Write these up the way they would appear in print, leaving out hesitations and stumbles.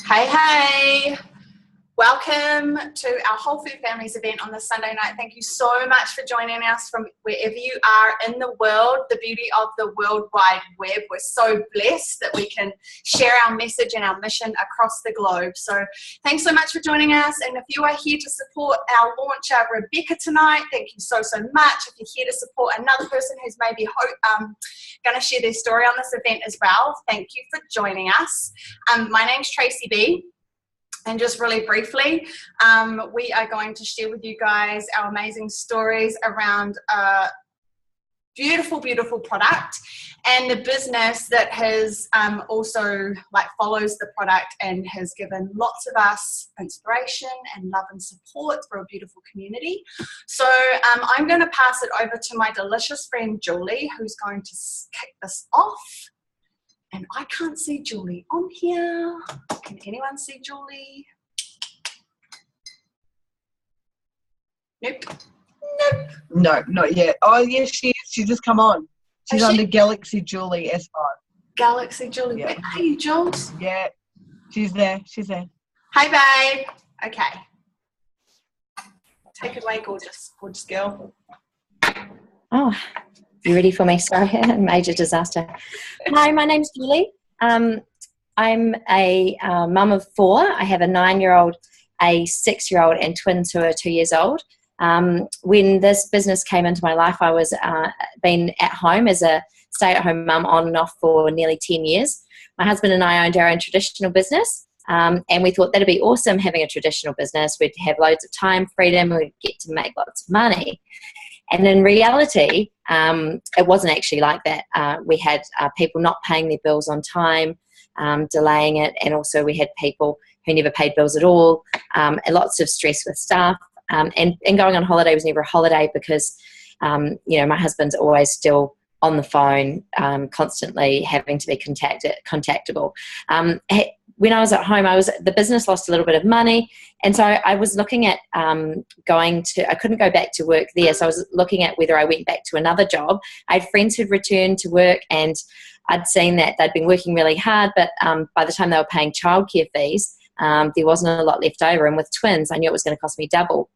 Hey, hey. Welcome to our Whole Food Families event on this Sunday night. Thank you so much for joining us from wherever you are in the world, the beauty of the World Wide Web. We're so blessed that we can share our message and our mission across the globe. So thanks so much for joining us. And if you are here to support our launcher, Rebecca, tonight, thank you so much. If you're here to support another person who's maybe going to share their story on this event as well, thank you for joining us. My name's Tracy B. And just really briefly, we are going to share with you guys our amazing stories around a beautiful, beautiful product and the business that has also follows the product and has given lots of us inspiration and love and support for a beautiful community. So I'm going to pass it over to my delicious friend Julie, who's going to kick this off. And I can't see Julie on here. Can anyone see Julie? Nope. Nope. No, not yet. Oh, yes, she is. She's just come on. She's under Galaxy Julie S5. Galaxy Julie. Yeah. Where are you, Jules? Yeah, she's there. She's there. Hey, babe. Okay. Take it away, gorgeous girl. Oh. You ready for me? Sorry, major disaster. Hi, my name's Julie. I'm a mum of four. I have a 9-year-old, a 6-year-old, and twins who are 2 years old. When this business came into my life, I was been at home as a stay-at-home mum on and off for nearly 10 years. My husband and I owned our own traditional business, and we thought that'd be awesome having a traditional business. We'd have loads of time, freedom, and we'd get to make lots of money. And in reality, it wasn't actually like that. We had people not paying their bills on time, delaying it, and also we had people who never paid bills at all, and lots of stress with staff. And going on holiday was never a holiday because, my husband's always still on the phone, constantly having to be contactable. When I was at home, the business lost a little bit of money, and so I was looking at I couldn't go back to work there, so I was looking at whether I went back to another job. I had friends who'd returned to work, and I'd seen that they'd been working really hard, but by the time they were paying childcare fees, there wasn't a lot left over, and with twins, I knew it was going to cost me double.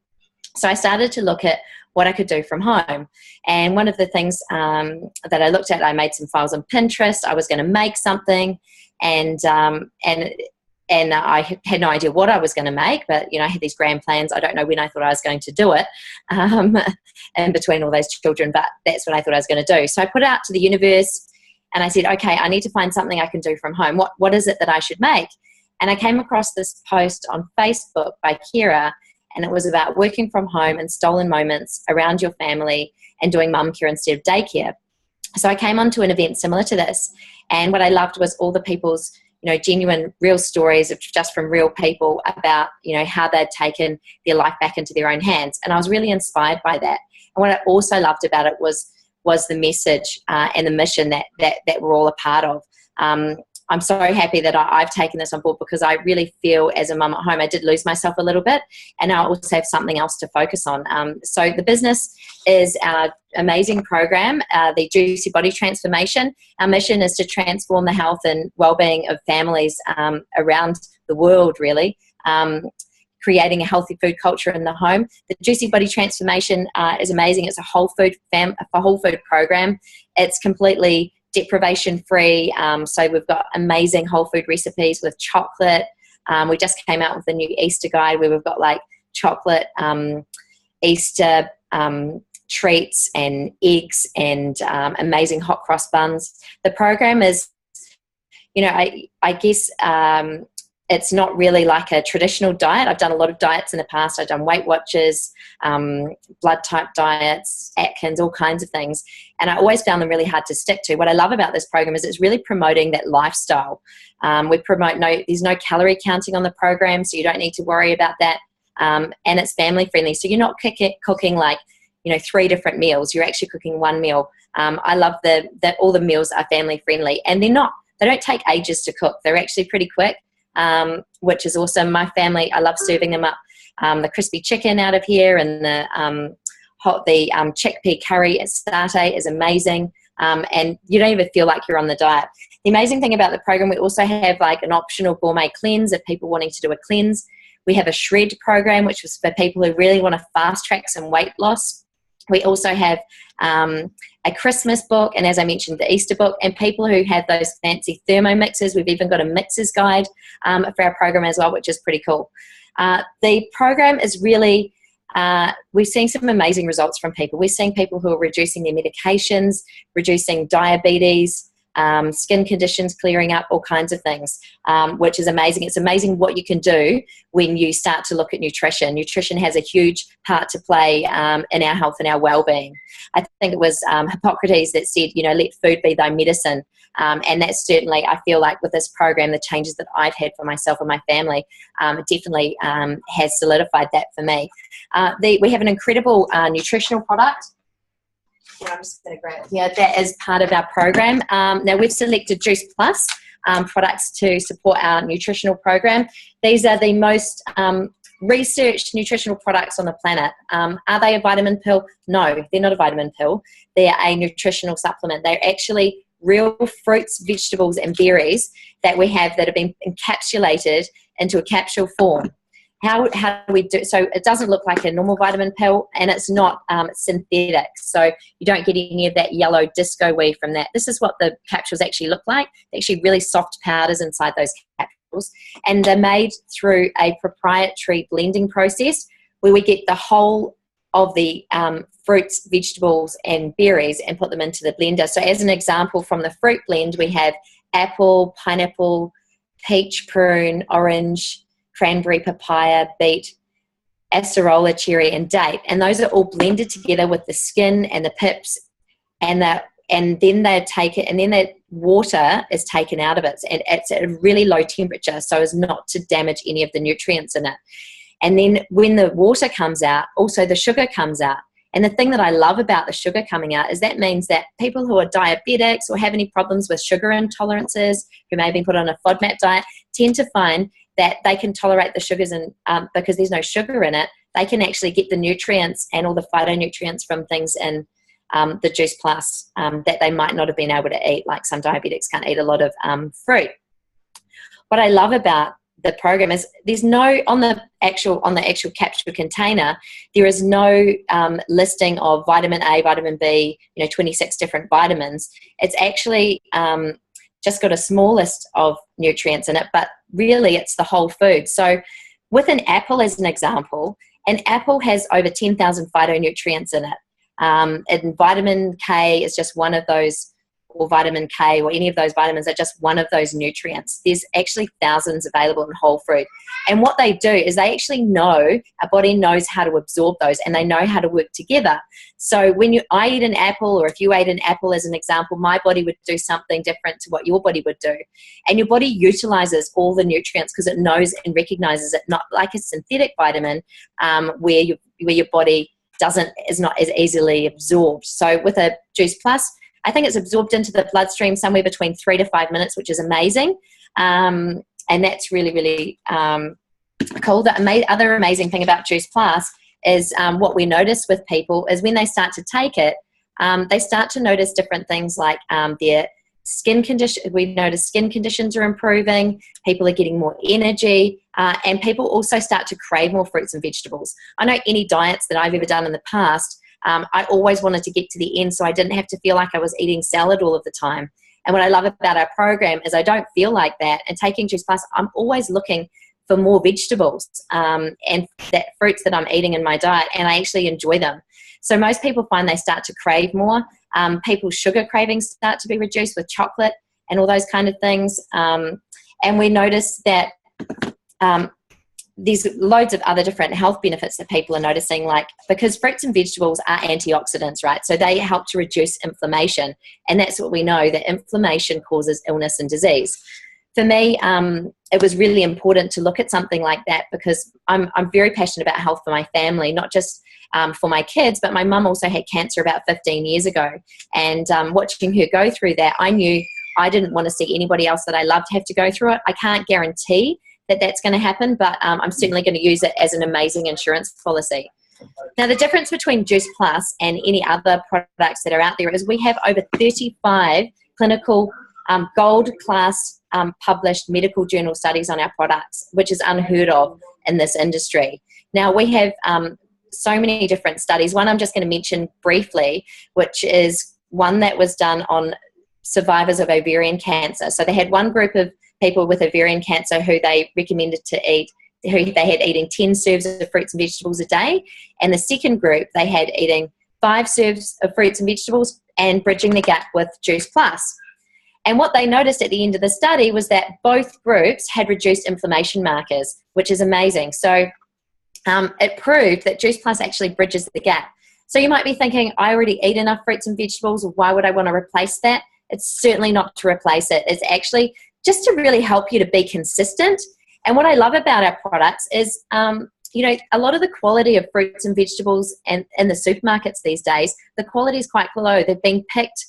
So I started to look at what I could do from home. And one of the things that I looked at, I made some files on Pinterest. I was going to make something, and I had no idea what I was going to make, but I had these grand plans. I don't know when I thought I was going to do it, in between all those children, but that's what I thought I was going to do. So I put it out to the universe, and I said, okay, I need to find something I can do from home. What is it that I should make? And I came across this post on Facebook by Kira, and it was about working from home and stolen moments around your family and doing mum care instead of daycare. So I came onto an event similar to this, and what I loved was all the people's, genuine, real stories of just from real people about, how they'd taken their life back into their own hands. And I was really inspired by that. And what I also loved about it was the message and the mission that we're all a part of. I'm so happy that I've taken this on board because I really feel as a mum at home, I did lose myself a little bit, and I also have something else to focus on. So the business is our amazing program, the Juicy Body Transformation. Our mission is to transform the health and well-being of families around the world, really. Creating a healthy food culture in the home. The Juicy Body Transformation is amazing. It's a whole food program. It's completely deprivation free, so we've got amazing whole food recipes with chocolate. We just came out with a new Easter guide where we've got chocolate Easter treats and eggs and amazing hot cross buns. The program is, I guess it's not really like a traditional diet. I've done a lot of diets in the past. I've done Weight Watchers, blood type diets, Atkins, all kinds of things. And I always found them really hard to stick to. What I love about this program is it's really promoting that lifestyle. We promote there's no calorie counting on the program, so you don't need to worry about that. And it's family friendly. So you're not cooking 3 different meals. You're actually cooking one meal. I love that all the meals are family friendly, and they don't take ages to cook. They're actually pretty quick. Which is awesome. My family, I love serving them up the crispy chicken out of here, and the chickpea curry at satay is amazing. And you don't even feel like you're on the diet. The amazing thing about the program, we also have like an optional gourmet cleanse if people wanting to do a cleanse. We have a shred program, which was for people who really want to fast track some weight loss. We also have a Christmas book, and as I mentioned, the Easter book, and people who have those fancy thermo mixers. We've even got a mixer's guide for our program as well, which is pretty cool. The program is really, we're seeing some amazing results from people. We're seeing people who are reducing their medications, reducing diabetes, skin conditions clearing up, all kinds of things, which is amazing. It's amazing what you can do when you start to look at nutrition. Nutrition has a huge part to play in our health and our well-being. I think it was Hippocrates that said, let food be thy medicine. And that's certainly, I feel like with this program, the changes that I've had for myself and my family definitely has solidified that for me. We have an incredible nutritional product. Yeah, I'm just going to grab it here. That is part of our program. Now, we've selected Juice Plus products to support our nutritional program. These are the most researched nutritional products on the planet. Are they a vitamin pill? No, they're not a vitamin pill. They're a nutritional supplement. They're actually real fruits, vegetables, and berries that we have that have been encapsulated into a capsule form. How do we do? So it doesn't look like a normal vitamin pill, and it's not synthetic. So you don't get any of that yellow disco weave from that. This is what the capsules actually look like. They're actually really soft powders inside those capsules, and they're made through a proprietary blending process where we get the whole of the fruits, vegetables, and berries and put them into the blender. So as an example, from the fruit blend, we have apple, pineapple, peach, prune, orange, cranberry, papaya, beet, acerola, cherry, and date. And those are all blended together with the skin and the pips, and then they take it, and then that water is taken out of it. And it's at a really low temperature so as not to damage any of the nutrients in it. And then when the water comes out, also the sugar comes out. And the thing that I love about the sugar coming out is that means that people who are diabetics or have any problems with sugar intolerances, who may have been put on a FODMAP diet, tend to find that they can tolerate the sugars, and because there's no sugar in it, they can actually get the nutrients and all the phytonutrients from things in the Juice Plus that they might not have been able to eat. Like some diabetics can't eat a lot of fruit. What I love about the program is there's no, on the actual capsule container, there is no listing of vitamin A, vitamin B, 26 different vitamins. It's actually just got a small list of nutrients in it, but really it's the whole food. So with an apple as an example, an apple has over 10,000 phytonutrients in it. And vitamin K is just one of those, or vitamin K, or any of those vitamins are just one of those nutrients. There's actually thousands available in whole fruit. And what they do is they actually know, our body knows how to absorb those, and they know how to work together. So when I eat an apple, or if you ate an apple as an example, my body would do something different to what your body would do. And your body utilizes all the nutrients because it knows and recognizes it, not like a synthetic vitamin where your body is not as easily absorbed. So with a Juice Plus, I think it's absorbed into the bloodstream somewhere between 3 to 5 minutes, which is amazing. And that's really, really cool. The other amazing thing about Juice Plus is what we notice with people is when they start to take it, they start to notice different things like their skin condition. We notice skin conditions are improving, people are getting more energy, and people also start to crave more fruits and vegetables. I know any diets that I've ever done in the past, I always wanted to get to the end so I didn't have to feel like I was eating salad all of the time. And what I love about our program is I don't feel like that. And taking Juice Plus, I'm always looking for more vegetables and that fruits that I'm eating in my diet, and I actually enjoy them. So most people find they start to crave more. People's sugar cravings start to be reduced with chocolate and all those kind of things. And we notice that there's loads of other different health benefits that people are noticing, like because fruits and vegetables are antioxidants, right? So they help to reduce inflammation. And that's what we know, that inflammation causes illness and disease. For me, it was really important to look at something like that because I'm very passionate about health for my family, not just for my kids, but my mum also had cancer about 15 years ago. And watching her go through that, I knew I didn't want to see anybody else that I loved have to go through it. I can't guarantee that that's going to happen, but I'm certainly going to use it as an amazing insurance policy. Now, the difference between Juice Plus and any other products that are out there is we have over 35 clinical gold class published medical journal studies on our products, which is unheard of in this industry. Now, we have so many different studies. One I'm just going to mention briefly, which is one that was done on survivors of ovarian cancer. So they had one group of people with ovarian cancer who they recommended to eat, who they had eating 10 serves of fruits and vegetables a day, and the second group they had eating 5 serves of fruits and vegetables and bridging the gap with Juice Plus. And what they noticed at the end of the study was that both groups had reduced inflammation markers, which is amazing. So it proved that Juice Plus actually bridges the gap. So you might be thinking, I already eat enough fruits and vegetables, why would I want to replace that? It's certainly not to replace it. It's actually just to really help you to be consistent. And what I love about our products is, you know, a lot of the quality of fruits and vegetables and in the supermarkets these days, the quality is quite low. They've been picked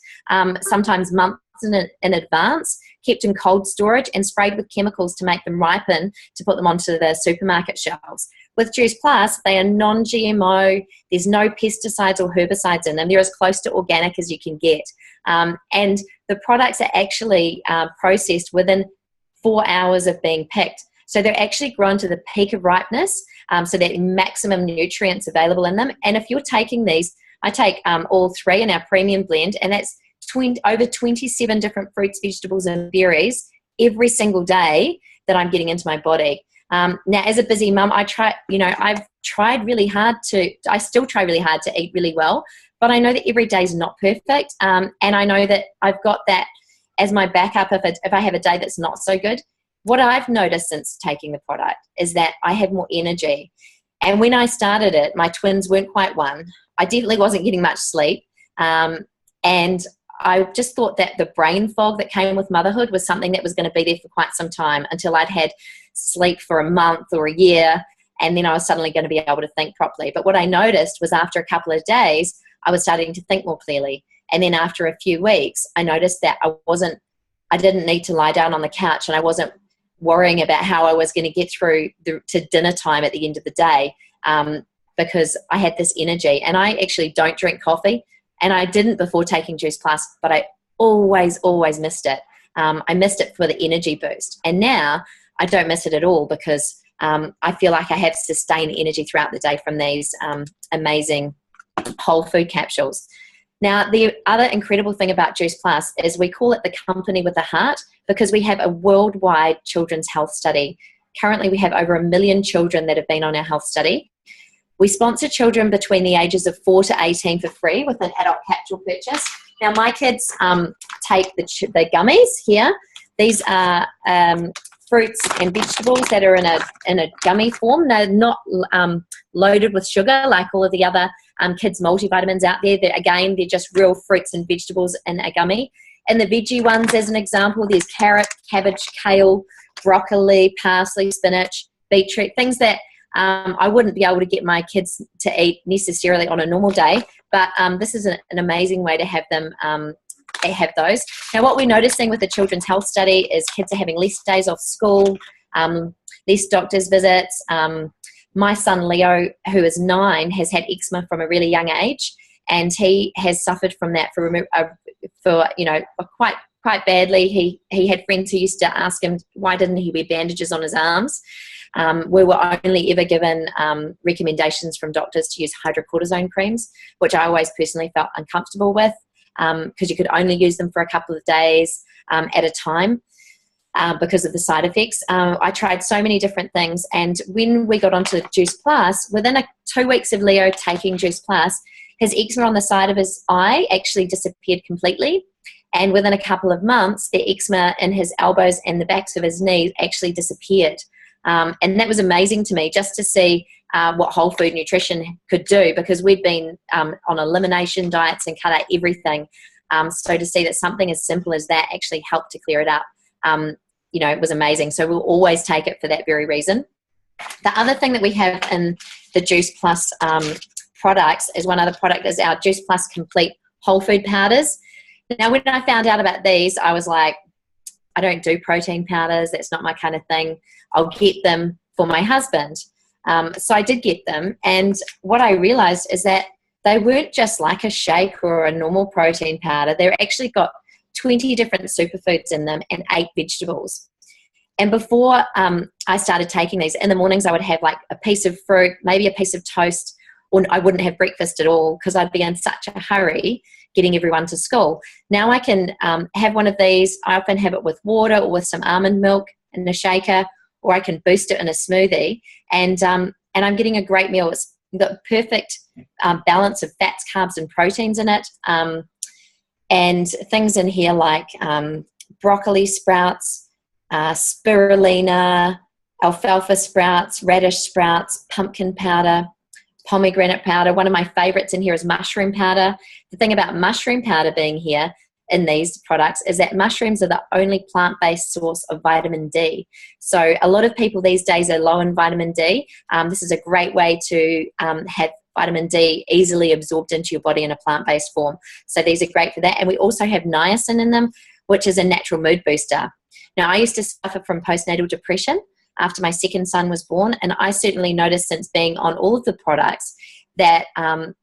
sometimes months in advance, kept in cold storage and sprayed with chemicals to make them ripen to put them onto the supermarket shelves. With Juice Plus, they are non-GMO. There's no pesticides or herbicides in them. They're as close to organic as you can get. And the products are actually processed within 4 hours of being picked. So they're actually grown to the peak of ripeness, so that maximum nutrients available in them. And if you're taking these, I take all 3 in our premium blend, and that's over 27 different fruits, vegetables, and berries every single day that I'm getting into my body. Now, as a busy mum, I've tried really hard I still try really hard to eat really well, but I know that every day is not perfect. And I know that I've got that as my backup if I have a day that's not so good. What I've noticed since taking the product is that I have more energy. And when I started it, my twins weren't quite 1. I definitely wasn't getting much sleep. And I just thought that the brain fog that came with motherhood was something that was going to be there for quite some time, until I'd had sleep for a month or a year, and then I was suddenly going to be able to think properly. But what I noticed was after a couple of days, I was starting to think more clearly. And then after a few weeks, I noticed that I didn't need to lie down on the couch, and I wasn't worrying about how I was going to get through to dinner time at the end of the day, because I had this energy. And I actually don't drink coffee, and I didn't before taking Juice Plus, but I always missed it. I missed it for the energy boost. And now I don't miss it at all, because I feel like I have sustained energy throughout the day from these amazing whole food capsules. Now, the other incredible thing about Juice Plus is we call it the company with a heart, because we have a worldwide children's health study. Currently, we have over 1 million children that have been on our health study. We sponsor children between the ages of 4 to 18 for free with an adult capsule purchase. Now, my kids take the gummies here. These are fruits and vegetables that are in a gummy form. They're not loaded with sugar like all of the other kids' multivitamins out there. They're just real fruits and vegetables in a gummy. And the veggie ones, as an example, there's carrot, cabbage, kale, broccoli, parsley, spinach, beetroot, things that I wouldn't be able to get my kids to eat necessarily on a normal day, but this is an amazing way to have them have those. Now, what we're noticing with the Children's Health Study is kids are having less days off school, less doctor's visits. My son Leo, who is 9, has had eczema from a really young age, and he has suffered from that for quite badly. He had friends who used to ask him why didn't he wear bandages on his arms. We were only ever given recommendations from doctors to use hydrocortisone creams, which I always personally felt uncomfortable with, because you could only use them for a couple of days at a time because of the side effects. I tried so many different things, and when we got onto Juice Plus, within 2 weeks of Leo taking Juice Plus, his eczema on the side of his eye actually disappeared completely. And within a couple of months, the eczema in his elbows and the backs of his knees actually disappeared. And that was amazing to me, just to see what whole food nutrition could do, because we'd been on elimination diets and cut out everything. So to see that something as simple as that actually helped to clear it up, it was amazing. So we'll always take it for that very reason. The other thing that we have in the Juice Plus products is one other product is our Juice Plus Complete Whole Food Powders. Now, when I found out about these, I was like, I don't do protein powders. That's not my kind of thing. I'll get them for my husband. So I did get them. And what I realized is that they weren't just like a shake or a normal protein powder. They're actually got 20 different superfoods in them, and 8 vegetables. And before I started taking these, in the mornings I would have like a piece of fruit, maybe a piece of toast, or I wouldn't have breakfast at all because I'd be in such a hurry getting everyone to school. Now I can have one of these. I often have it with water or with some almond milk in a shaker, or I can boost it in a smoothie, and I'm getting a great meal. It's the perfect balance of fats, carbs, and proteins in it, and things in here like broccoli sprouts, spirulina, alfalfa sprouts, radish sprouts, pumpkin powder, pomegranate powder. One of my favorites in here is mushroom powder. The thing about mushroom powder being here in these products is that mushrooms are the only plant-based source of vitamin D. So a lot of people these days are low in vitamin D. This is a great way to have vitamin D easily absorbed into your body in a plant-based form. So these are great for that. And we also have niacin in them, which is a natural mood booster. Now, I used to suffer from postnatal depression after my second son was born, and I certainly noticed since being on all of the products that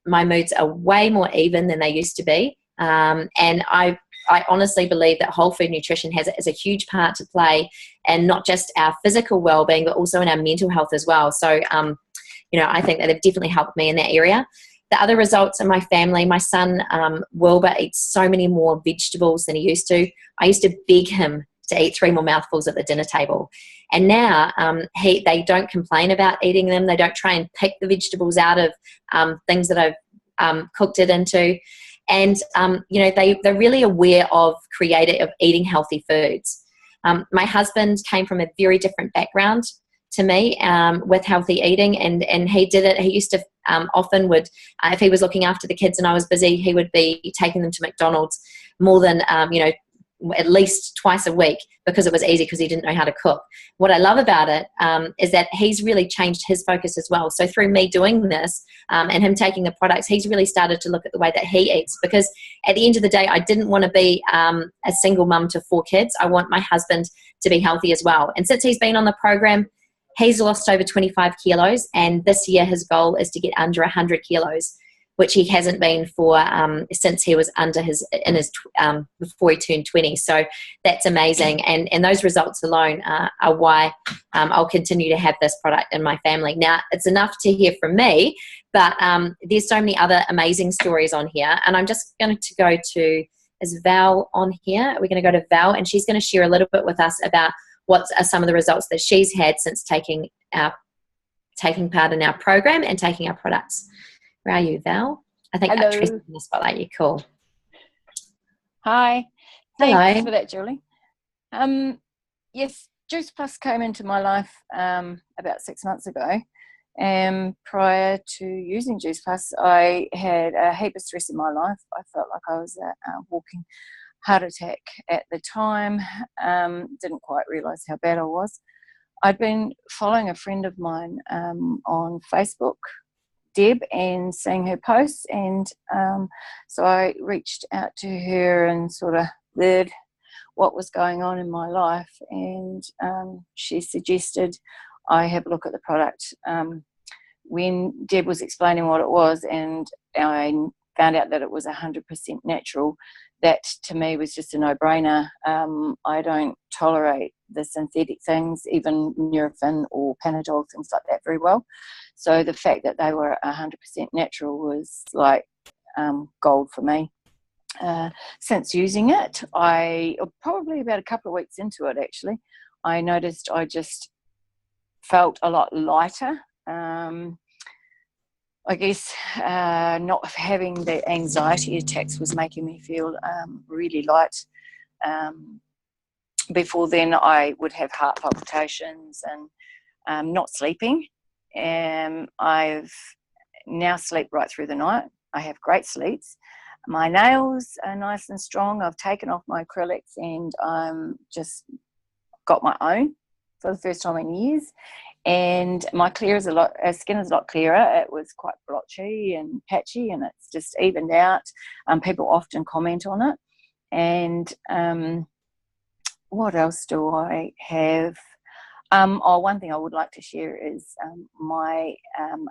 my moods are way more even than they used to be. And I honestly believe that whole food nutrition has a huge part to play, and not just our physical well-being, but also in our mental health as well. So, I think that they've definitely helped me in that area. The other results in my family, my son Wilbur eats so many more vegetables than he used to. I used to beg him to eat 3 more mouthfuls at the dinner table. And now they don't complain about eating them. They don't try and pick the vegetables out of things that I've cooked it into. And, they're really aware of eating healthy foods. My husband came from a very different background to me with healthy eating, and he did it. He used to often would, if he was looking after the kids and I was busy, he would be taking them to McDonald's more than, at least twice a week, because it was easy, because he didn't know how to cook. What I love about it is that he's really changed his focus as well. So through me doing this and him taking the products, he's really started to look at the way that he eats, because at the end of the day, I didn't want to be a single mum to 4 kids. I want my husband to be healthy as well. And since he's been on the program, he's lost over 25 kilos, and this year his goal is to get under 100 kilos, which he hasn't been for since he was before he turned 20. So that's amazing. And those results alone are why I'll continue to have this product in my family. Now, it's enough to hear from me, but there's so many other amazing stories on here. And I'm just going to go to, is Val on here? We're going to go to Val, and she's going to share a little bit with us about what are some of the results that she's had since taking part in our program and taking our products. Where are you, Val? I think Hello. Tracy's in the spotlight. You're cool. Hi. Hello. Thanks for that, Julie. Yes, Juice Plus came into my life about 6 months ago. And prior to using Juice Plus, I had a heap of stress in my life. I felt like I was a walking heart attack at the time. Didn't quite realise how bad I was. I'd been following a friend of mine on Facebook, Deb, and seeing her posts, and so I reached out to her and sort of learned what was going on in my life, and she suggested I have a look at the product. When Deb was explaining what it was, and I found out that it was 100% natural, that to me was just a no-brainer. I don't tolerate the synthetic things, even Nurofen or Panadol, things like that, very well. So the fact that they were 100% natural was like gold for me. Since using it, probably about a couple of weeks into it actually, I noticed I just felt a lot lighter. I guess not having the anxiety attacks was making me feel really light. Before then, I would have heart palpitations and not sleeping. I've now sleep right through the night. I have great sleeps. My nails are nice and strong. I've taken off my acrylics and just got my own for the first time in years. And my skin is a lot clearer. It was quite blotchy and patchy, and it's just evened out. People often comment on it. And what else do I have? One thing I would like to share is my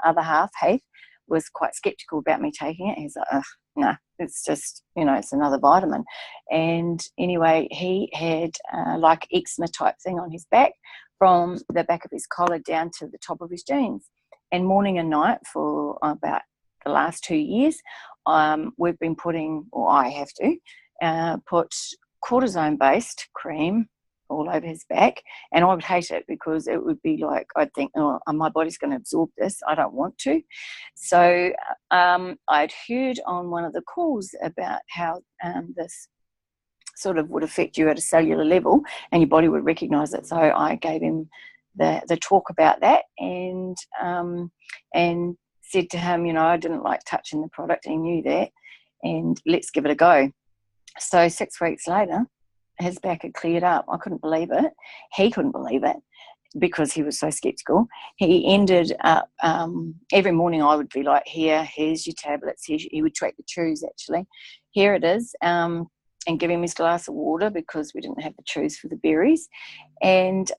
other half, Heath, was quite sceptical about me taking it. He's like, nah, it's just, it's another vitamin. And anyway, he had like eczema type thing on his back, from the back of his collar down to the top of his jeans. And morning and night for about the last 2 years, we've been putting, or I have to, put cortisone-based cream all over his back. And I would hate it, because it would be like, I'd think, oh, my body's going to absorb this. I don't want to. So I'd heard on one of the calls about how this sort of would affect you at a cellular level, and your body would recognise it. So I gave him the talk about that, and said to him, I didn't like touching the product. He knew that, and let's give it a go. So 6 weeks later, his back had cleared up. I couldn't believe it. He couldn't believe it, because he was so sceptical. He ended up, every morning I would be like, here's your tablets. He would track the chews, actually. Here it is. And give him his glass of water, because we didn't have the chews for the berries. And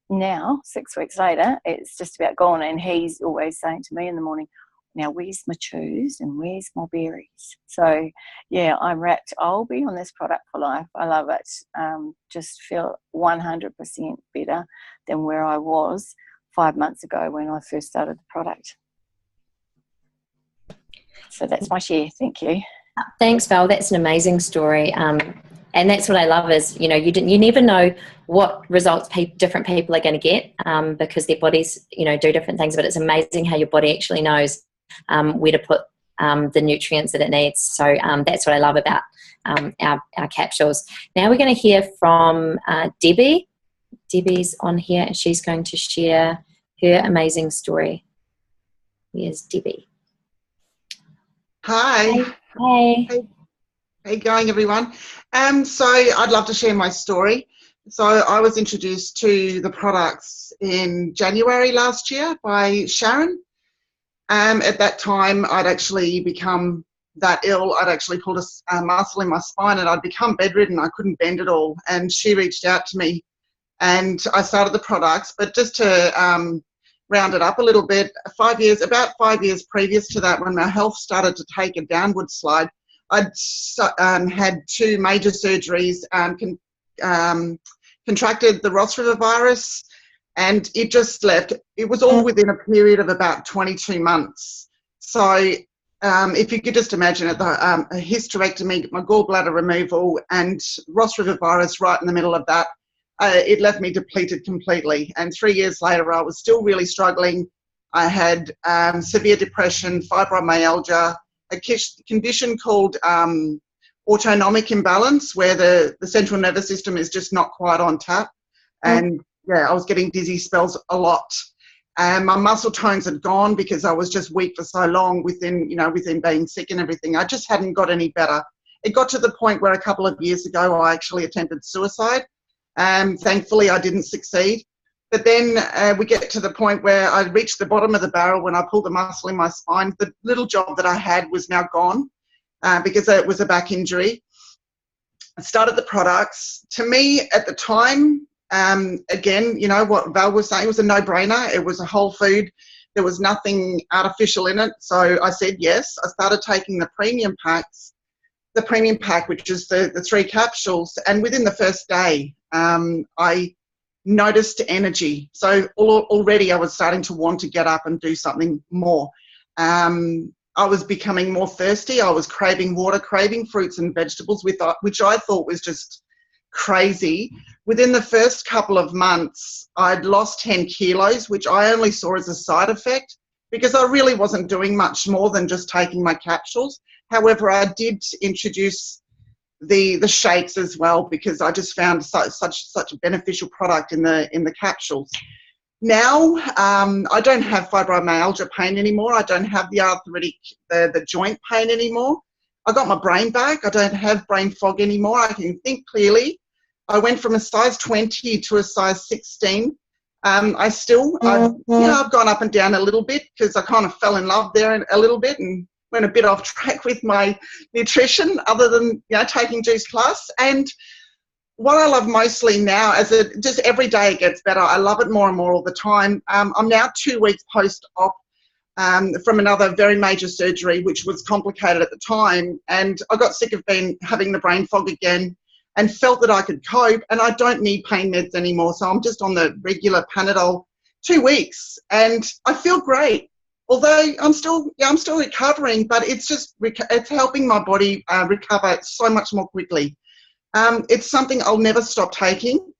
now, 6 weeks later, it's just about gone. And he's always saying to me in the morning, now where's my chews and where's my berries? So, yeah, I'm wrapped. I'll be on this product for life. I love it. Just feel 100% better than where I was 5 months ago when I first started the product. So that's my share. Thank you. Thanks, Val. That's an amazing story. And that's what I love is, you never know what results different people are going to get, because their bodies, do different things. But it's amazing how your body actually knows where to put the nutrients that it needs. So that's what I love about our capsules. Now we're going to hear from Debbie. Debbie's on here, and she's going to share her amazing story. Here's Debbie. Hi. Hey. How you going, everyone? So I'd love to share my story. So I was introduced to the products in January last year by Sharon. At that time, I'd actually become that ill. I'd actually pulled a muscle in my spine, and I'd become bedridden. I couldn't bend at all. And she reached out to me, and I started the products. But just to round it up a little bit, about 5 years previous to that, when my health started to take a downward slide, I'd had 2 major surgeries, contracted the Ross River virus, and it just left. It was all within a period of about 22 months. So if you could just imagine it, a hysterectomy, my gallbladder removal, and Ross River virus right in the middle of that, it left me depleted completely. And 3 years later, I was still really struggling. I had severe depression, fibromyalgia, a condition called autonomic imbalance, where the central nervous system is just not quite on tap. And I was getting dizzy spells a lot. And my muscle tones had gone, because I was just weak for so long within being sick and everything. I just hadn't got any better. It got to the point where a couple of years ago, I actually attempted suicide. Thankfully, I didn't succeed. But then we get to the point where I reached the bottom of the barrel when I pulled the muscle in my spine. The little job that I had was now gone, because it was a back injury. I started the products. To me, at the time, again, what Val was saying, it was a no-brainer. It was a whole food. There was nothing artificial in it. So I said yes. I started taking the premium packs, the premium pack, which is the 3 capsules. And within the first day, I noticed energy. So already I was starting to want to get up and do something more. I was becoming more thirsty. I was craving water, craving fruits and vegetables, which I thought was just crazy. Within the first couple of months, I'd lost 10 kilos, which I only saw as a side effect, because I really wasn't doing much more than just taking my capsules. However, I did introduce the shakes as well, because I just found such a beneficial product in the capsules. Now I don't have fibromyalgia pain anymore. I don't have the arthritic, the joint pain anymore. I got my brain back. I don't have brain fog anymore. I can think clearly. I went from a size 20 to a size 16. I've gone up and down a little bit, because I kind of fell in love there a little bit and went a bit off track with my nutrition, other than taking Juice Plus. And what I love mostly now, just every day it gets better. I love it more and more all the time. I'm now 2 weeks post-op. from another very major surgery, which was complicated at the time. And I got sick of having the brain fog again and felt that I could cope, and I don't need pain meds anymore. So I'm just on the regular Panadol 2 weeks, and I feel great. Although I'm still recovering, but it's helping my body recover so much more quickly. It's something I'll never stop taking.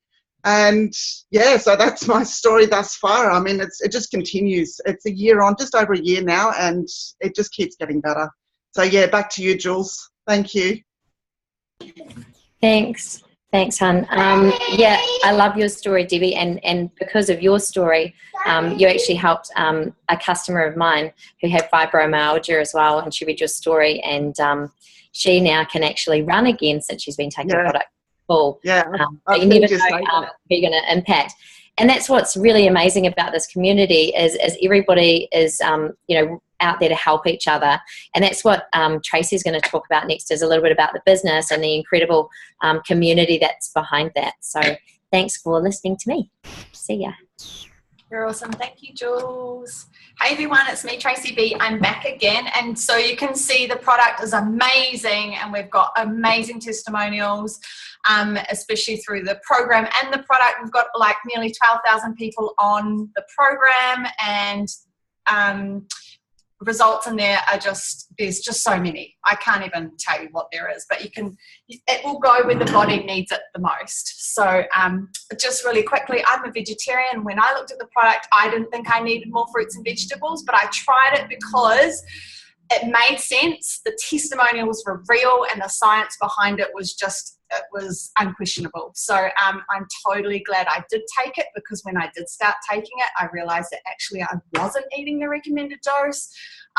And yeah, so that's my story thus far. I mean, it just continues. It's a year on, just over a year now, and it just keeps getting better. So yeah, back to you, Jules. Thank you. Thanks, hon. Yeah, I love your story, Debbie, and because of your story, you actually helped a customer of mine who had fibromyalgia as well, and she read your story, and she now can actually run again since she's been taking the product full. Yeah, but you never know how you're going to impact. And that's what's really amazing about this community is everybody is, out there to help each other. And that's what Tracy's going to talk about next, is a little bit about the business and the incredible community that's behind that. So thanks for listening to me. See ya. You're awesome. Thank you, Jules. Hey everyone, it's me, Tracy B. I'm back again. And so you can see the product is amazing, and we've got amazing testimonials, especially through the program and the product. We've got like nearly 12,000 people on the program, and results in there are there's just so many. I can't even tell you what there is, but it will go where the body needs it the most. So just really quickly, I'm a vegetarian. When I looked at the product, I didn't think I needed more fruits and vegetables, but I tried it because it made sense. The testimonials were real, and the science behind it was unquestionable. So I'm totally glad I did take it, because when I did start taking it, I realized that actually I wasn't eating the recommended dose,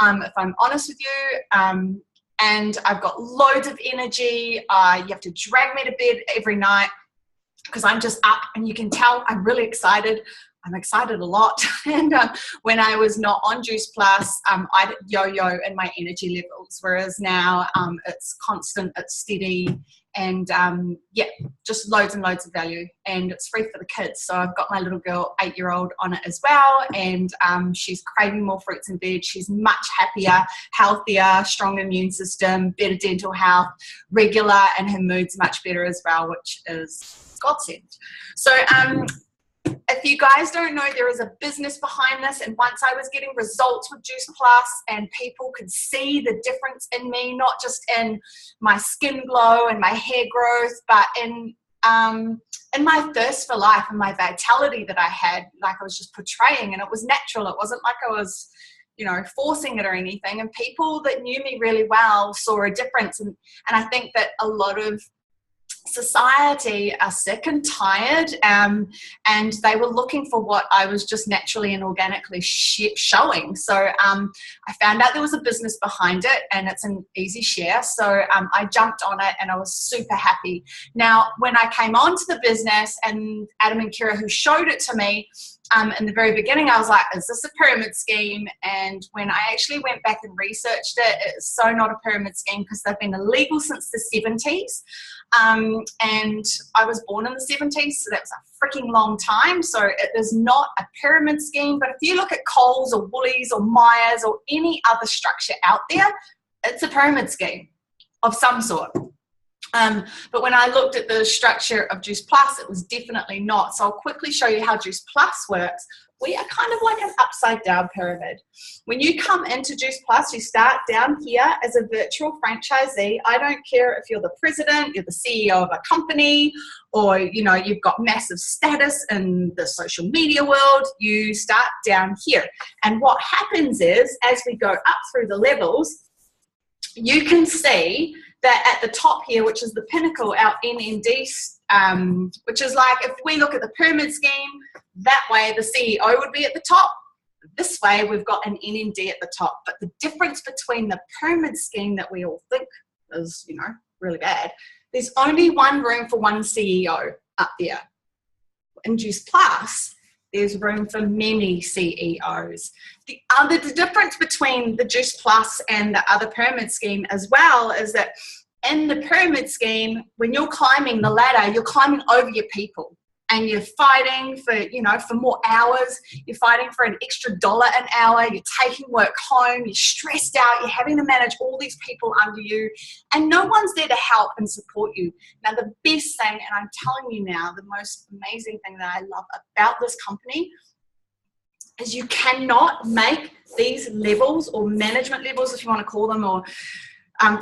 if I'm honest with you. And I've got loads of energy. You have to drag me to bed every night because I'm just up, and you can tell I'm really excited. I'm excited a lot. And when I was not on Juice Plus, I'd yo-yo in my energy levels, whereas now it's constant, it's steady, and just loads and loads of value. And it's free for the kids. So I've got my little girl, 8-year-old, on it as well, and she's craving more fruits and veg. She's much happier, healthier, strong immune system, better dental health, regular, and her mood's much better as well, which is godsend. So if you guys don't know, there is a business behind this, and once I was getting results with Juice Plus, and people could see the difference in me, not just in my skin glow and my hair growth, but in my thirst for life and my vitality that I had, like I was just portraying, and it was natural. It wasn't like I was, forcing it or anything. And people that knew me really well saw a difference. And I think that a lot of society are sick and tired, and they were looking for what I was just naturally and organically showing. So I found out there was a business behind it, and it's an easy share. So I jumped on it, and I was super happy. Now, when I came onto the business, and Adam and Kira, who showed it to me, in the very beginning, I was like, is this a pyramid scheme? And when I actually went back and researched it, it's so not a pyramid scheme, because they've been illegal since the 70s. And I was born in the 70s, so that was a freaking long time. So it is not a pyramid scheme. But if you look at Coles or Woolies or Myers or any other structure out there, it's a pyramid scheme of some sort. But when I looked at the structure of Juice Plus, it was definitely not. So I'll quickly show you how Juice Plus works. We are kind of like an upside down pyramid. When you come into Juice Plus, you start down here as a virtual franchisee. I don't care if you're the president, you're the CEO of a company, or you've got massive status in the social media world. You start down here. And what happens is, as we go up through the levels, you can see that at the top here, which is the pinnacle, our NMD, which is like, if we look at the pyramid scheme, that way the CEO would be at the top. This way we've got an NMD at the top. But the difference between the pyramid scheme that we all think is, really bad, there's only one room for one CEO up there. In Juice Plus, there's room for many CEOs. The difference between the Juice Plus and the other pyramid scheme as well is that in the pyramid scheme, when you're climbing the ladder, you're climbing over your people. and you're fighting for, for more hours, you're fighting for an extra $1 an hour, you're taking work home, you're stressed out, you're having to manage all these people under you, and no one's there to help and support you. Now, the best thing, and I'm telling you now, the most amazing thing that I love about this company is you cannot make these levels, or management levels, if you want to call them, or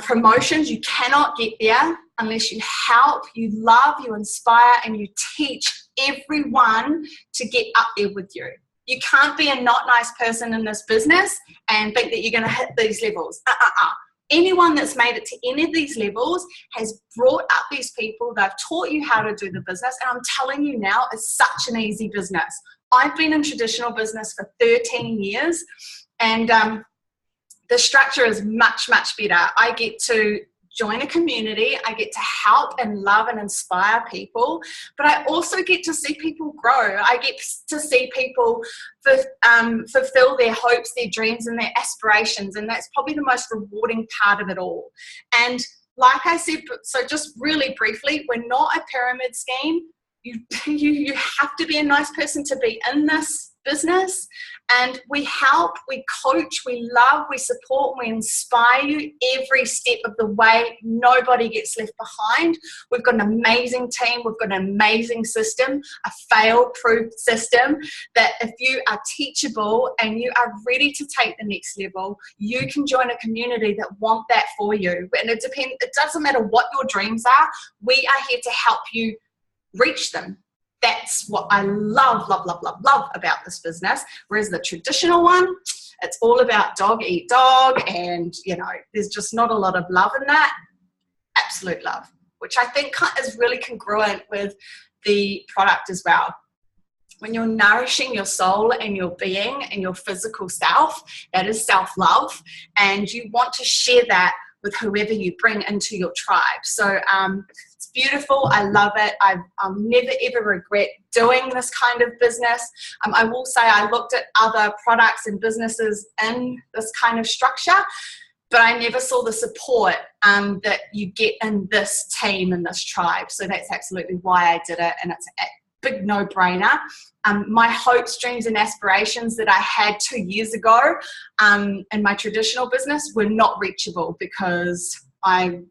promotions, you cannot get there unless you help, you love, you inspire, and you teach everyone to get up there with you. You can't be a not nice person in this business and think that you're going to hit these levels. Anyone that's made it to any of these levels has brought up these people, they've taught you how to do the business, and I'm telling you now, it's such an easy business. I've been in traditional business for 13 years, and the structure is much, much better. I get to join a community, I get to help and love and inspire people, but I also get to see people grow. I get to see people fulfill their hopes, their dreams, and their aspirations, and that's probably the most rewarding part of it all. And like I said, so just really briefly, we're not a pyramid scheme. You have to be a nice person to be in this business, and we help, we coach, we love, we support, we inspire you every step of the way. Nobody gets left behind. We've got an amazing team, we've got an amazing system, a fail-proof system, that if you are teachable and you are ready to take the next level, you can join a community that want that for you. And it doesn't matter what your dreams are, we are here to help you reach them. That's what I love, love, love, love, love about this business. Whereas the traditional one, it's all about dog eat dog, and there's just not a lot of love in that. Absolute love, which I think is really congruent with the product as well. When you're nourishing your soul and your being and your physical self, that is self-love, and you want to share that with whoever you bring into your tribe. So it's beautiful. I love it. I'll never ever regret doing this kind of business. I will say I looked at other products and businesses in this kind of structure, but I never saw the support that you get in this team, in this tribe. So that's absolutely why I did it, and it's a big no-brainer. My hopes, dreams, and aspirations that I had 2 years ago in my traditional business were not reachable, because I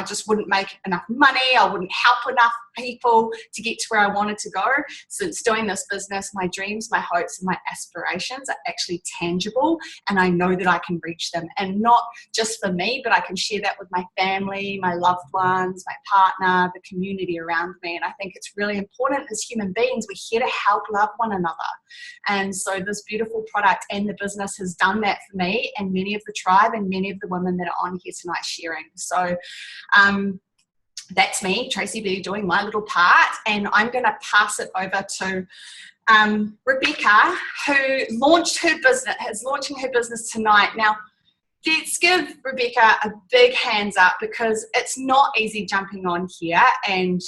just wouldn't make enough money, I wouldn't help enough people to get to where I wanted to go. Since doing this business, my dreams, my hopes, and my aspirations are actually tangible, and I know that I can reach them. And not just for me, but I can share that with my family, my loved ones, my partner, the community around me. And I think it's really important as human beings, we're here to help love one another. And so this beautiful product and the business has done that for me and many of the tribe and many of the women that are on here tonight sharing. So that's me, Tracy B, doing my little part, and I'm going to pass it over to Rebecca, who is launching her business tonight. Now, let's give Rebecca a big hands up, because it's not easy jumping on here and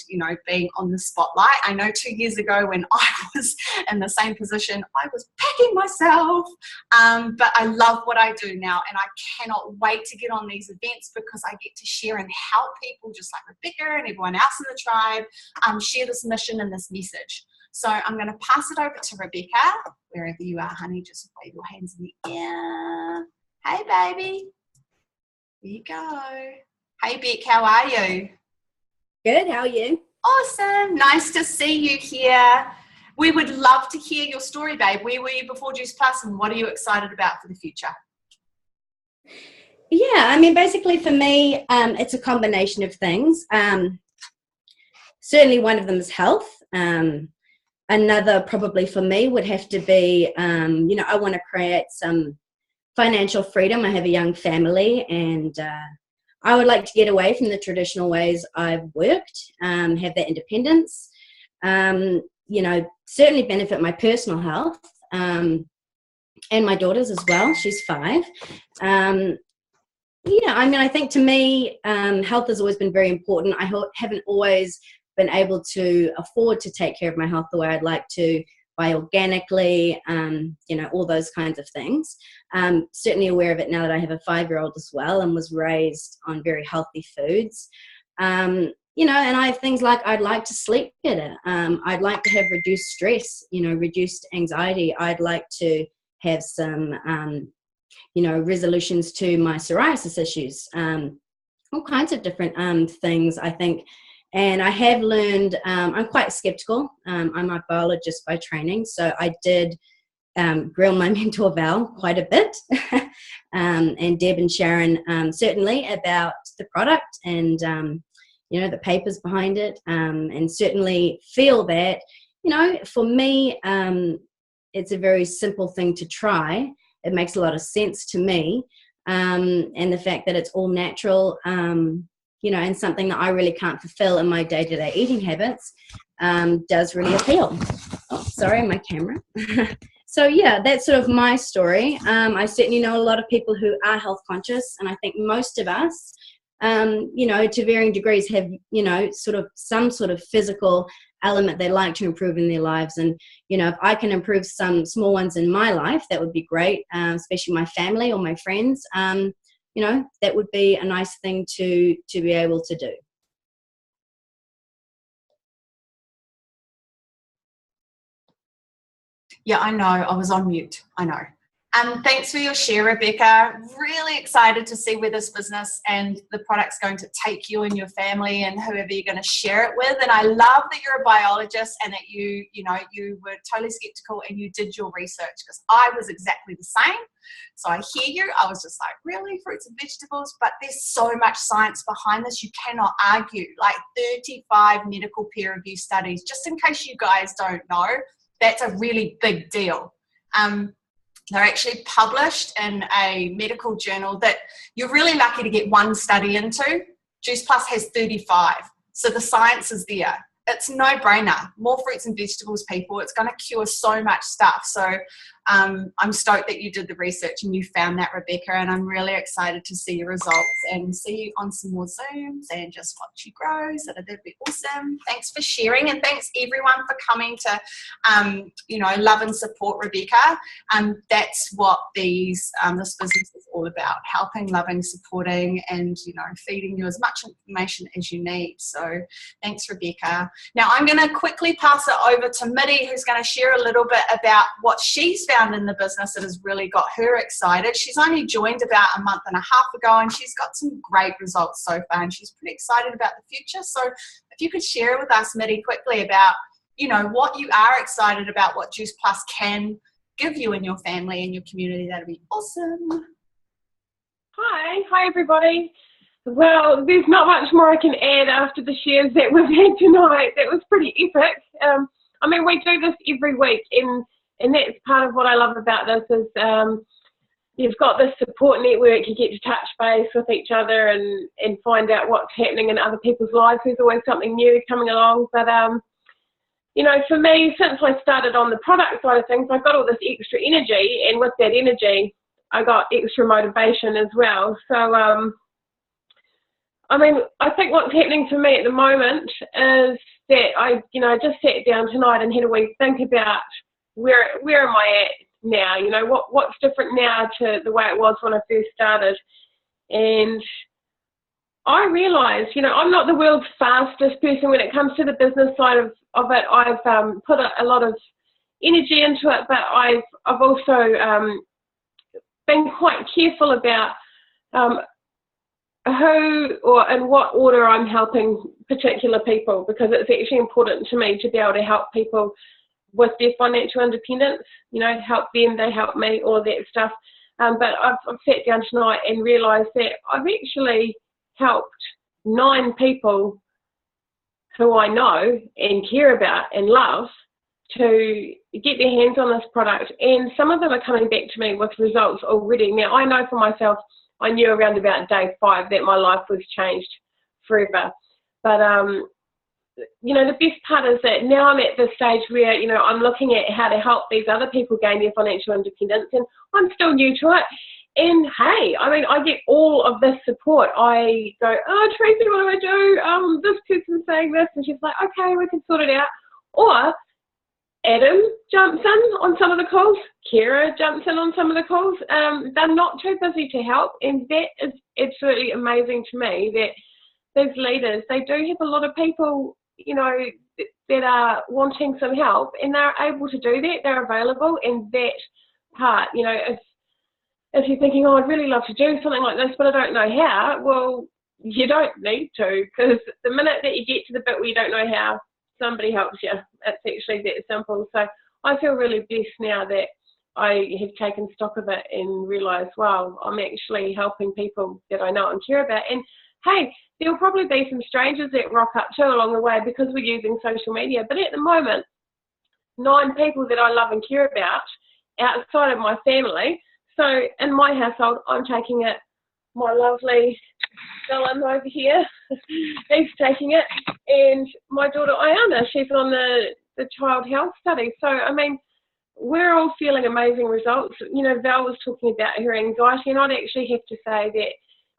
being on the spotlight. I know 2 years ago when I was in the same position, I was packing myself, but I love what I do now, and I cannot wait to get on these events, because I get to share and help people just like Rebecca and everyone else in the tribe share this mission and this message. So I'm going to pass it over to Rebecca. Wherever you are, honey, just wave your hands in the air. Hey, baby. There you go. Hey, Beck, how are you? Good, how are you? Awesome. Nice to see you here. We would love to hear your story, babe. Where were you before Juice Plus, and what are you excited about for the future? Yeah, I mean, basically for me, it's a combination of things. Certainly one of them is health. Another probably for me would have to be, I want to create some financial freedom. I have a young family, and I would like to get away from the traditional ways I've worked, have that independence, certainly benefit my personal health and my daughter's as well. She's 5. I think to me, health has always been very important. I haven't always been able to afford to take care of my health the way I'd like to, buy organically, all those kinds of things. Certainly aware of it now that I have a 5-year-old as well, and was raised on very healthy foods. you know, and I have things like I'd like to sleep better. I'd like to have reduced stress, you know, reduced anxiety. I'd like to have some, you know, resolutions to my psoriasis issues. All kinds of different things, I think. And I have learned, I'm quite skeptical. I'm a biologist by training, so I did grill my mentor Val quite a bit, and Deb and Sharon certainly about the product and you know, the papers behind it, and certainly feel that, you know, for me, it's a very simple thing to try. It makes a lot of sense to me, and the fact that it's all natural, you know, and something that I really can't fulfill in my day-to-day eating habits, does really appeal. Oh, sorry, my camera. So yeah, that's sort of my story. I certainly know a lot of people who are health conscious, and I think most of us, you know, to varying degrees have, you know, sort of some sort of physical element they like to improve in their lives. And, you know, if I can improve some small ones in my life, that would be great, especially my family or my friends. You know, that would be a nice thing to be able to do. Yeah, I know. I was on mute. I know. Thanks for your share, Rebecca. Really excited to see where this business and the product's going to take you and your family and whoever you're going to share it with. And I love that you're a biologist and that you were totally skeptical and you did your research, because I was exactly the same. So I hear you. I was just like, really, fruits and vegetables? But there's so much science behind this. You cannot argue. Like 35 medical peer review studies. Just in case you guys don't know, that's a really big deal. They're actually published in a medical journal that you're really lucky to get one study into. Juice Plus has 35. So the science is there. It's a no-brainer. More fruits and vegetables, people. It's going to cure so much stuff. So I'm stoked that you did the research and you found that, Rebecca, and I'm really excited to see your results and see you on some more Zooms and just watch you grow. So that'd be awesome. Thanks for sharing, and thanks everyone for coming to, you know, love and support Rebecca. That's what this business is all about: helping, loving, supporting, and, you know, feeding you as much information as you need. So thanks, Rebecca. Now I'm going to quickly pass it over to Mitty, who's going to share a little bit about what she's found in the business that has really got her excited. She's only joined about a month and a half ago, and she's got some great results so far, and she's pretty excited about the future. So if you could share with us, Mitty, quickly about, you know, what you are excited about, what Juice Plus can give you and your family and your community, that'd be awesome. Hi everybody. Well, there's not much more I can add after the shares that we've had tonight. That was pretty epic. I mean, we do this every week, and that's part of what I love about this is you've got this support network. You get to touch base with each other and find out what's happening in other people's lives. There's always something new coming along. But, you know, for me, since I started on the product side of things, I've got all this extra energy, and with that energy, I got extra motivation as well. So, I mean, I think what's happening for me at the moment is that I just sat down tonight and had a wee think about where am I at now? You know, what's different now to the way it was when I first started? And I realised, you know, I'm not the world's fastest person when it comes to the business side of it. I've put a lot of energy into it, but I've also been quite careful about who or in what order I'm helping particular people, because it's actually important to me to be able to help people with their financial independence, you know, help them, they help me, all of that stuff. But I've sat down tonight and realised that I've actually helped 9 people who I know and care about and love to get their hands on this product, and some of them are coming back to me with results already. Now, I know for myself, I knew around about day 5 that my life was changed forever. But, you know, the best part is that now I'm at the stage where, you know, I'm looking at how to help these other people gain their financial independence, and I'm still new to it. And hey, I mean, I get all of this support. I go, oh, Tracy, what do I do? This person's saying this, and she's like, okay, we can sort it out. Or Adam jumps in on some of the calls. Kira jumps in on some of the calls. They're not too busy to help, and that is absolutely amazing to me, that those leaders, they do have a lot of people, you know, that are wanting some help, and they're able to do that. They're available, and that part, you know, if you're thinking, oh, I'd really love to do something like this, but I don't know how, well, you don't need to, because the minute that you get to the bit where you don't know how, somebody helps you. It's actually that simple. So I feel really blessed now that I have taken stock of it and realised, wow, I'm actually helping people that I know and care about. And hey, there'll probably be some strangers that rock up too along the way because we're using social media. But at the moment, 9 people that I love and care about outside of my family. So in my household, I'm taking it. My lovely Dylan over here, he's taking it. And my daughter Ayana, she's on the child health study. So, I mean, we're all feeling amazing results. You know, Val was talking about her anxiety, and I'd actually have to say that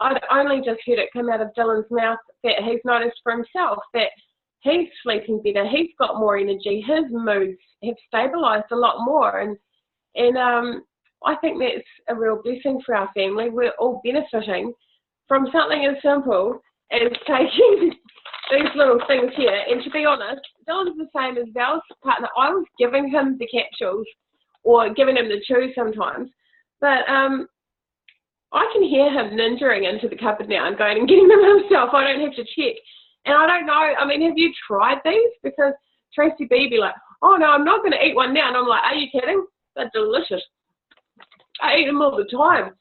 I'd only just heard it come out of Dylan's mouth that he's noticed for himself that he's sleeping better, he's got more energy, his moods have stabilised a lot more. And I think that's a real blessing for our family. We're all benefiting from something as simple as taking these little things here. And to be honest, Dylan's the same as Val's partner. I was giving him the capsules or giving him the chew sometimes, but I can hear him ninjaing into the cupboard now and going and getting them himself. I don't have to check. And I don't know, I mean, have you tried these? Because Tracy B be like, oh no, I'm not going to eat one now. And I'm like, are you kidding? They're delicious. I eat them all the time.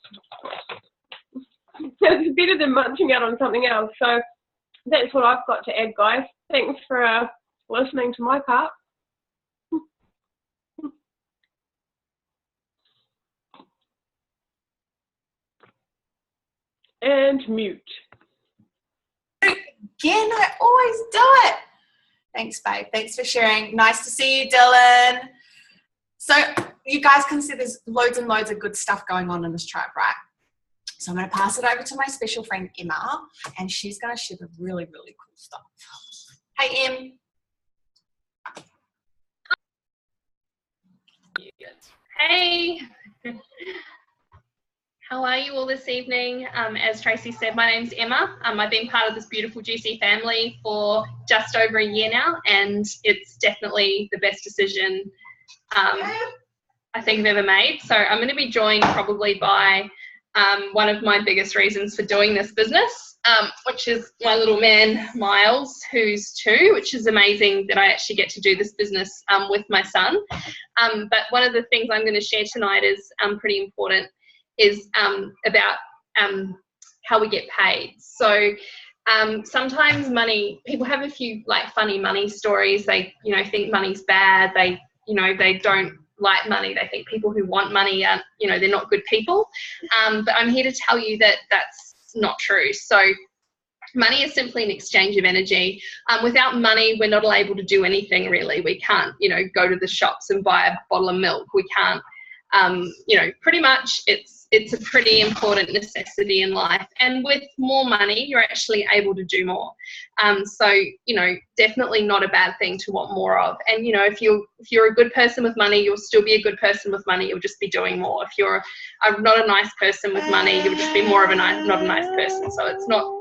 It's better than munching out on something else. So that's what I've got to add, guys. Thanks for listening to my part. And mute. Again, I always do it. Thanks, babe. Thanks for sharing. Nice to see you, Dylan. So you guys can see there's loads and loads of good stuff going on in this tribe, right? So I'm going to pass it over to my special friend, Emma, and she's going to share the really, really cool stuff. Hey, Em. Hey. How are you all this evening? As Tracy said, my name's Emma. I've been part of this beautiful Juicy family for just over a year now, and it's definitely the best decision I think I've ever made. So I'm going to be joined probably by one of my biggest reasons for doing this business, which is my little man, Miles, who's 2, which is amazing that I actually get to do this business with my son. But one of the things I'm going to share tonight is pretty important, is about how we get paid. So sometimes money, people have a few like funny money stories. They, you know, think money's bad. They, you know, they don't like money. They think people who want money are, you know, they're not good people. But I'm here to tell you that that's not true. So money is simply an exchange of energy. Without money, we're not able to do anything really. We can't, you know, go to the shops and buy a bottle of milk. We can't, you know, pretty much it's a pretty important necessity in life. And with more money, you're actually able to do more. So, you know, definitely not a bad thing to want more of. And, you know, if you're a good person with money, you'll still be a good person with money. You'll just be doing more. If you're not a nice person with money, you'll just be more of a not a nice person. So it's not,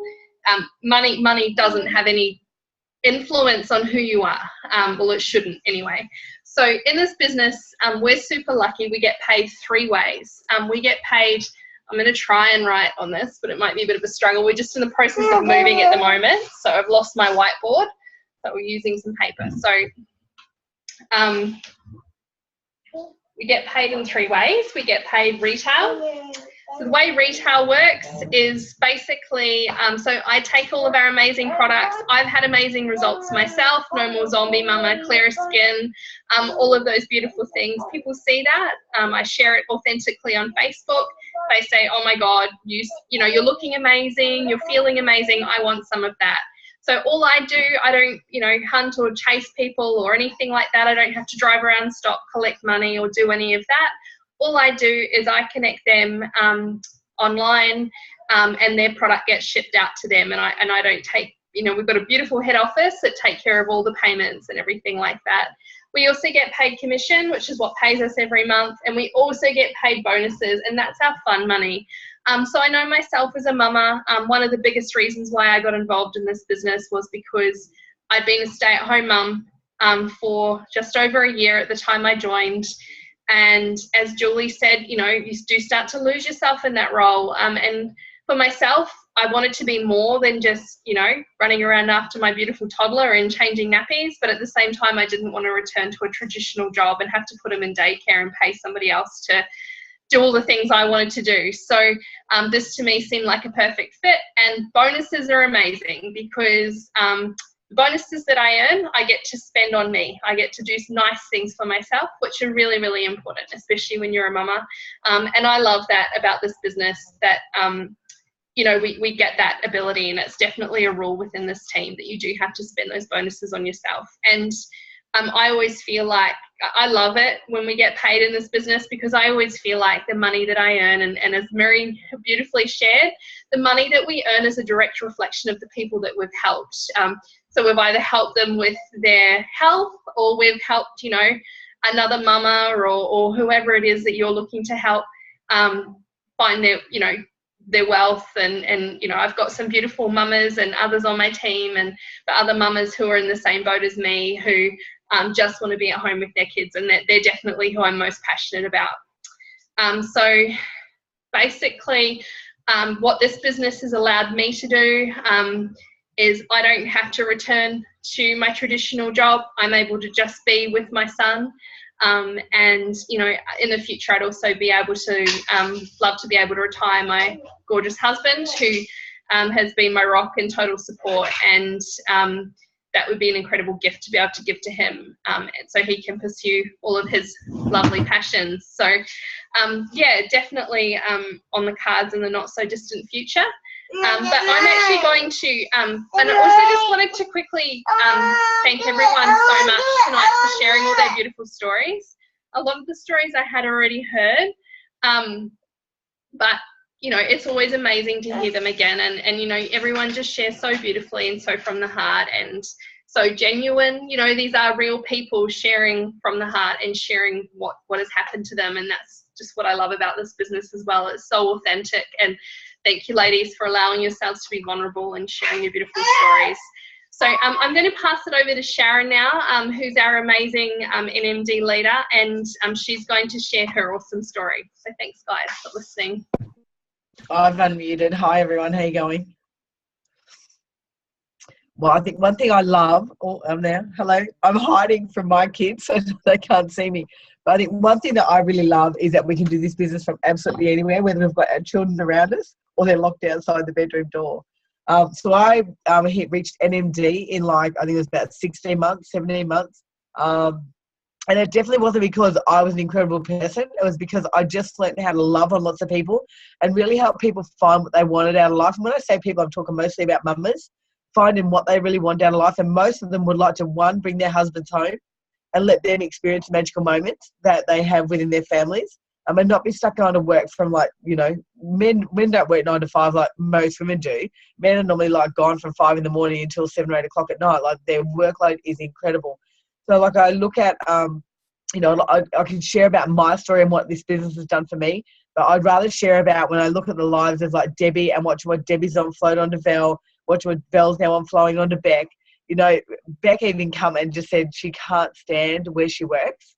money doesn't have any influence on who you are. Well, it shouldn't anyway. So in this business, we're super lucky. We get paid 3 ways. We get paid, I'm going to try and write on this, but it might be a bit of a struggle. We're just in the process of moving at the moment. So I've lost my whiteboard, but we're using some paper. So we get paid in 3 ways. We get paid retail. So the way retail works is basically, so I take all of our amazing products. I've had amazing results myself. No More Zombie Mama, Clearer Skin, all of those beautiful things. People see that. I share it authentically on Facebook. They say, oh my God, you know, you're looking amazing. You're feeling amazing. I want some of that. So all I do, I don't, you know, hunt or chase people or anything like that. I don't have to drive around, stop, collect money or do any of that. All I do is I connect them online and their product gets shipped out to them, and I don't take, you know, we've got a beautiful head office that take care of all the payments and everything like that. We also get paid commission, which is what pays us every month, and we also get paid bonuses, and that's our fun money. So I know myself as a mama, one of the biggest reasons why I got involved in this business was because I'd been a stay-at-home mum for just over a year at the time I joined. And as Julie said, you do start to lose yourself in that role. And for myself, I wanted to be more than just, running around after my beautiful toddler and changing nappies. But at the same time, I didn't want to return to a traditional job and have to put him in daycare and pay somebody else to do all the things I wanted to do. So this to me seemed like a perfect fit. And bonuses are amazing because the bonuses that I earn, I get to spend on me. I get to do nice things for myself, which are really, really important, especially when you're a mama. And I love that about this business, that we get that ability, and it's definitely a rule within this team that you do have to spend those bonuses on yourself. And I always feel like I love it when we get paid in this business, because I always feel like the money that I earn, and as Mary beautifully shared, the money that we earn is a direct reflection of the people that we've helped. So we've either helped them with their health, or we've helped, another mama or whoever it is that you're looking to help find their wealth. And I've got some beautiful mamas and others on my team, and the other mamas who are in the same boat as me, who just want to be at home with their kids, and they're definitely who I'm most passionate about. So basically what this business has allowed me to do is I don't have to return to my traditional job. I'm able to just be with my son. And, in the future, I'd also be able to, love to be able to retire my gorgeous husband, who has been my rock and total support. And that would be an incredible gift to be able to give to him, and so he can pursue all of his lovely passions. So, definitely on the cards in the not so distant future. But I'm actually going to, and I also just wanted to quickly thank everyone so much tonight for sharing all their beautiful stories. A lot of the stories I had already heard, but it's always amazing to hear them again. And everyone just shares so beautifully and so from the heart and so genuine. These are real people sharing from the heart and sharing what has happened to them. And that's just what I love about this business as well. It's so authentic. And thank you, ladies, for allowing yourselves to be vulnerable and sharing your beautiful stories. So I'm going to pass it over to Sharon now, who's our amazing NMD leader, and she's going to share her awesome story. So thanks, guys, for listening. I've unmuted. Hi, everyone. How you going? Well, I think one thing I love, I'm there. Hello. I'm hiding from my kids so they can't see me. But I think one thing that I really love is that we can do this business from absolutely anywhere, whether we've got our children around us or they're locked outside the bedroom door. So I reached NMD in I think it was about 16 months, 17 months. And it definitely wasn't because I was an incredible person. It was because I just learned how to love on lots of people and really help people find what they wanted out of life. And when I say people, I'm talking mostly about mamas, finding what they really want out of life. And most of them would like to, one, bring their husbands home and let them experience magical moments that they have within their families. And not be stuck going to work from men don't work 9 to 5 like most women do. Men are normally gone from 5 in the morning until 7 or 8 o'clock at night. Their workload is incredible. So I look at, I can share about my story and what this business has done for me, but I'd rather share about when I look at the lives of Debbie and watch what Debbie's on float onto Vel, watch what Vel's now on flowing onto Beck. Beck even come and just said she can't stand where she works.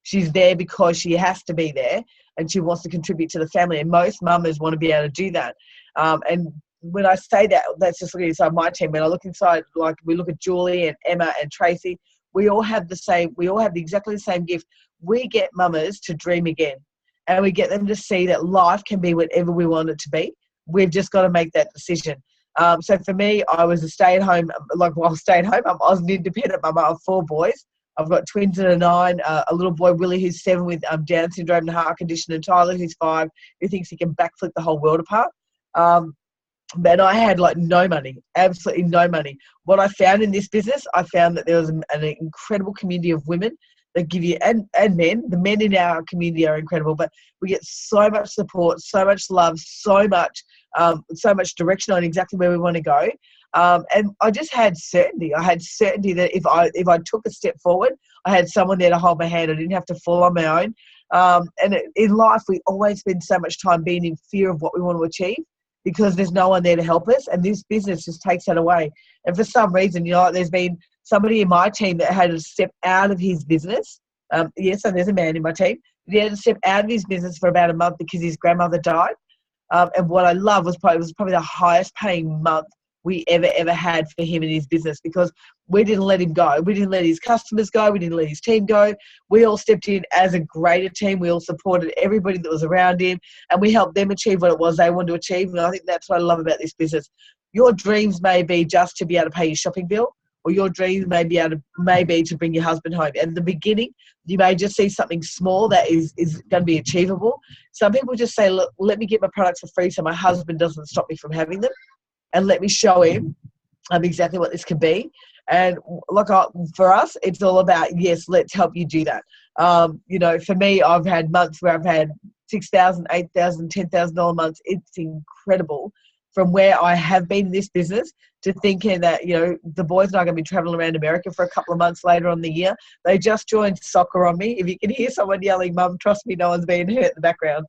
She's there because she has to be there and she wants to contribute to the family. And most mamas want to be able to do that. And when I say that, that's just looking inside my team. When I look inside, we look at Julie and Emma and Tracy, we all have exactly the same gift. We get mamas to dream again. And we get them to see that life can be whatever we want it to be. We've just got to make that decision. So for me, I was a stay-at-home, I was an independent mama of 4 boys. I've got twins that are 9, a little boy, Willie, who's 7 with Down syndrome and heart condition, and Tyler, who's 5, who thinks he can backflip the whole world apart. But I had no money, absolutely no money. What I found in this business, I found that there was an incredible community of women that give you, and men. The men in our community are incredible, but we get so much support, so much love, so much direction on exactly where we want to go. And I just had certainty. I had certainty that if I took a step forward, I had someone there to hold my hand. I didn't have to fall on my own. In life, we always spend so much time being in fear of what we want to achieve because there's no one there to help us, and this business just takes that away. And for some reason, there's been somebody in my team that had to step out of his business. Yes, and there's a man in my team. He had to step out of his business for about a month because his grandmother died. And what I love was probably the highest paying month we ever had for him in his business, because we didn't let him go. We didn't let his customers go. We didn't let his team go. We all stepped in as a greater team. We all supported everybody that was around him, and we helped them achieve what it was they wanted to achieve. And I think that's what I love about this business. Your dreams may be just to be able to pay your shopping bill, or your dreams may be to bring your husband home. At the beginning, you may just see something small that is going to be achievable. Some people just say, look, let me get my products for free so my husband doesn't stop me from having them, and let me show him exactly what this could be. And look, for us, it's all about, yes, let's help you do that. For me, I've had months where I've had $6,000, $8,000, $10,000 months. It's incredible from where I have been in this business to thinking that, the boys and I are going to be traveling around America for a couple of months later on the year. They just joined soccer on me. If you can hear someone yelling, Mum, trust me, no one's being hurt in the background.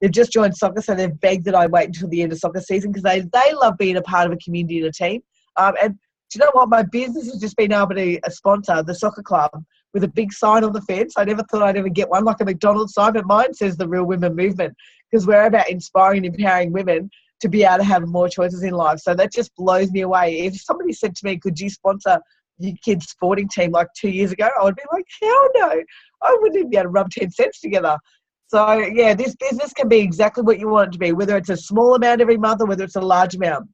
They've just joined soccer, so they've begged that I wait until the end of soccer season because they love being a part of a community and a team. And do you know what? My business has just been able to sponsor the soccer club with a big sign on the fence. I never thought I'd ever get one like a McDonald's sign, but mine says the Real Women Movement, because we're about inspiring and empowering women to be able to have more choices in life. So that just blows me away. If somebody said to me, could you sponsor your kid's sporting team like 2 years ago, I would be like, hell no. I wouldn't even be able to rub 10 cents together. So, yeah, this business can be exactly what you want it to be, whether it's a small amount every month or whether it's a large amount.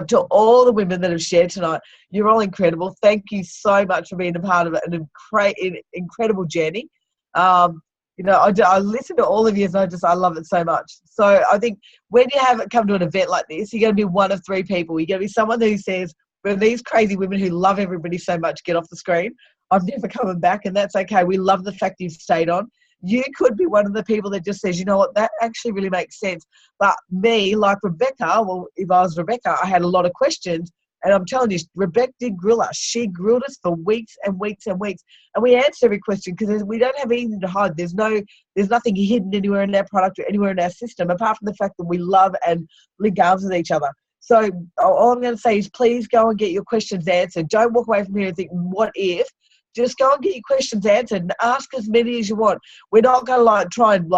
To all the women that have shared tonight, you're all incredible. Thank you so much for being a part of an incredible journey. I listen to all of you and I love it so much. So I think when you come to an event like this, you're going to be one of three people. You're going to be someone who says, when these crazy women who love everybody so much get off the screen, I'm never coming back, and that's okay. We love the fact you've stayed on. You could be one of the people that just says, you know what, that actually really makes sense. But me, like Rebecca, well, if I was Rebecca, I had a lot of questions. And I'm telling you, Rebecca did grill us. She grilled us for weeks and weeks and weeks. And we answered every question because we don't have anything to hide. There's nothing hidden anywhere in our product or anywhere in our system, apart from the fact that we love and link arms with each other. So all I'm going to say is please go and get your questions answered. Don't walk away from here and think, what if? Just go and get your questions answered and ask as many as you want. We're not going to try and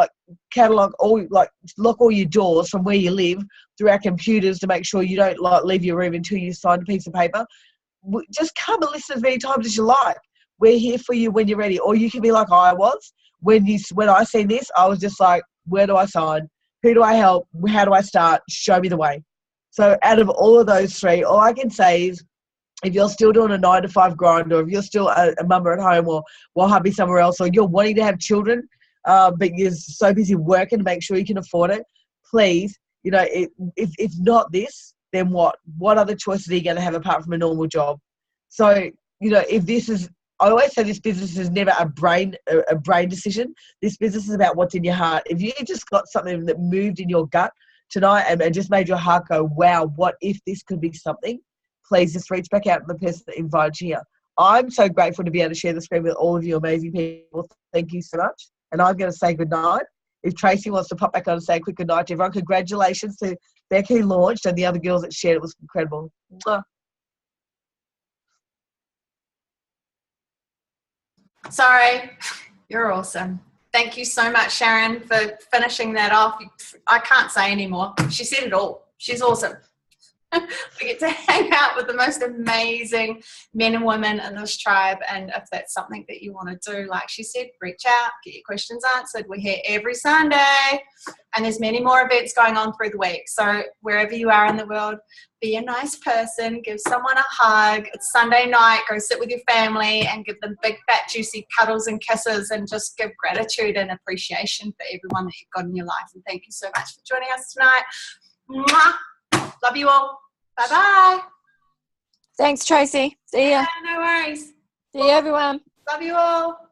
catalog lock all your doors from where you live through our computers to make sure you don't leave your room until you sign a piece of paper. Just come and listen as many times as you like. We're here for you when you're ready. Or you can be like I was. When I seen this, I was just like, where do I sign? Who do I help? How do I start? Show me the way. So out of all of those three, all I can say is, if you're still doing a 9-to-5 grind, or if you're still a mama at home or hubby somewhere else, or you're wanting to have children, but you're so busy working to make sure you can afford it, please, if not this, then what? What other choices are you going to have apart from a normal job? So, if this is, I always say this business is never a brain decision. This business is about what's in your heart. If you just got something that moved in your gut tonight and just made your heart go, wow, what if this could be something? Please just reach back out to the person that invited you here. I'm so grateful to be able to share the screen with all of you amazing people. Thank you so much. And I'm going to say good night. If Tracy wants to pop back on and say a quick good night to everyone, congratulations to Becky who launched and the other girls that shared. It was incredible. Mwah. Sorry, you're awesome. Thank you so much, Sharon, for finishing that off. I can't say anymore. She said it all. She's awesome. We get to hang out with the most amazing men and women in this tribe, and if that's something that you want to do, like she said, reach out, get your questions answered. We're here every Sunday, and there's many more events going on through the week. So wherever you are in the world, be a nice person, give someone a hug. It's Sunday night, go sit with your family and give them big fat juicy cuddles and kisses, and just give gratitude and appreciation for everyone that you've got in your life. And thank you so much for joining us tonight. Mwah. Love you all. Bye-bye. Thanks, Tracy. See ya. Yeah, no worries. See you, everyone. Love you all.